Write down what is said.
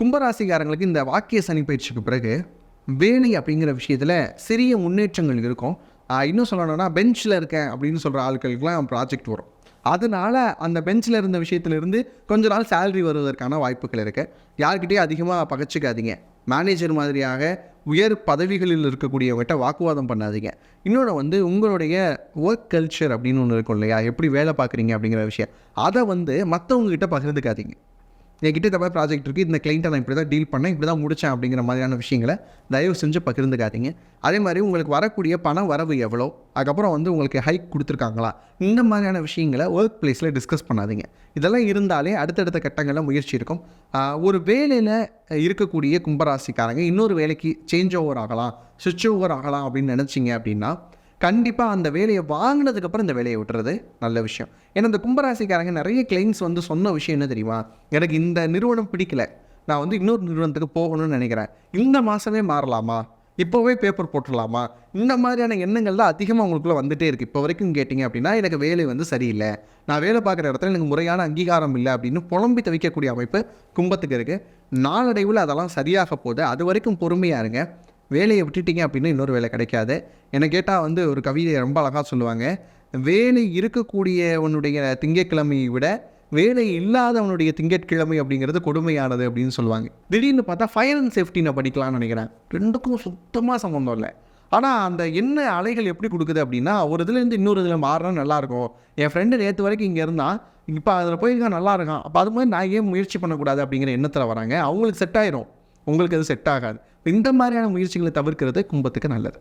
கும்பராசிக்காரங்களுக்கு இந்த வாக்கிய சனி பயிற்சிக்கு பிறகு வேலை அப்படிங்கிற விஷயத்தில் சிறிய முன்னேற்றங்கள் இருக்கும். இன்னும் சொல்லணும்னா பெஞ்சில் இருக்கேன் அப்படின்னு சொல்கிற ஆட்களுக்கெல்லாம் ப்ராஜெக்ட் வரும். அதனால் அந்த பெஞ்சில் இருந்த விஷயத்துலேருந்து கொஞ்ச நாள் சேலரி வருவதற்கான வாய்ப்புகள் இருக்குது. யார்கிட்டையும் அதிகமாக பகச்சிக்காதீங்க. மேனேஜர் மாதிரியாக உயர் பதவிகளில் இருக்கக்கூடியவங்ககிட்ட வாக்குவாதம் பண்ணாதீங்க. இன்னொன்று உங்களுடைய ஒர்க் கல்ச்சர் அப்படின்னு ஒன்று இருக்கும் இல்லையா, எப்படி வேலை பார்க்குறீங்க அப்படிங்கிற விஷயம், அதை மற்றவங்ககிட்ட பகிர்ந்துக்காதீங்க. என்கிட்ட இந்த மாதிரி ப்ராஜெக்ட் இருக்குது, இந்த கிளைண்ட்டை நான் இப்படி தான் டீல் பண்ணேன், இப்படி தான் முடித்தேன் அப்படிங்கிற மாதிரியான விஷயங்களை தயவு செஞ்சு பகிர்ந்துக்காதீங்க. அதே மாதிரி உங்களுக்கு வரக்கூடிய பண வரவு எவ்வளோ, அதுக்கப்புறம் உங்களுக்கு ஹைக் கொடுத்துருக்காங்களா, இந்த மாதிரியான விஷயங்களை ஒர்க் பிளேஸில் டிஸ்கஸ் பண்ணாதீங்க. இதெல்லாம் இருந்தாலே அடுத்தடுத்த கட்டங்களில் முயற்சி இருக்கும். ஒரு வேலையில் இருக்கக்கூடிய கும்பராசிக்காரங்க இன்னொரு வேலைக்கு சேஞ்ச் ஓவர் ஆகலாம், சுவிட்ச் ஓவர் ஆகலாம் அப்படின்னு நினச்சிங்க அப்படின்னா கண்டிப்பாக அந்த வேலையை வாங்கினதுக்கப்புறம் இந்த வேலையை விட்டுறது நல்ல விஷயம். ஏன்னா இந்த கும்பராசிக்காரங்க நிறைய கிளைண்ட்ஸ் சொன்ன விஷயம் என்ன தெரியுமா, எனக்கு இந்த நிறுவனம் பிடிக்கல, நான் இன்னொரு நிறுவனத்துக்கு போகணும்னு நினைக்கிறேன், இந்த மாதமே மாறலாமா, இப்போவே பேப்பர் போட்டுடலாமா, இந்த மாதிரியான எண்ணங்கள் தான் அதிகமாக உங்களுக்குள்ளே வந்துகிட்டே இருக்குது. இப்போ வரைக்கும் கேட்டிங்க அப்படின்னா எனக்கு வேலை சரியில்லை, நான் வேலை பார்க்குற இடத்துல எனக்கு முறையான அங்கீகாரம் இல்லை அப்படின்னு புலம்பி தவிக்கக்கூடிய அமைப்பு கும்பத்துக்கு இருக்குது. நாளடைவில் அதெல்லாம் சரியாக போகுது. அது வரைக்கும் பொறுமையாக இருங்க. வேலையை விட்டுட்டிங்க அப்படின்னா இன்னொரு வேலை கிடைக்காது. என்னை கேட்டால் ஒரு கவிதையை ரொம்ப அழகாக சொல்லுவாங்க, வேலை இருக்கக்கூடியவனுடைய திங்கட்கிழமையை விட வேலை இல்லாதவனுடைய திங்கட்கிழமை அப்படிங்கிறது கொடுமையானது அப்படின்னு சொல்லுவாங்க. திடீர்னு பார்த்தா ஃபயர் அண்ட் சேஃப்டி நான் படிக்கலாம்னு நினைக்கிறேன். ரெண்டுக்கும் சுத்தமாக சம்மந்தம் இல்லை. ஆனால் அந்த என்ன அலைகள் எப்படி கொடுக்குது அப்படின்னா, ஒரு இதுலேருந்து இன்னொரு இதில் மாறினா நல்லாயிருக்கும், என் ஃப்ரெண்டு நேற்று வரைக்கும் இங்கே இருந்தால் இப்போ அதில் போயிருக்கான் நல்லா இருக்கான், அப்போ அது மாதிரி நான் ஏன் முயற்சி பண்ணக்கூடாது அப்படிங்கிற எண்ணத்தில் வராங்க. அவங்களுக்கு செட் ஆயிரும், உங்களுக்கு அது செட் ஆகாது. இந்த மாதிரியான முயற்சிகளை தவிர்க்கிறது கும்பத்துக்கு நல்லது.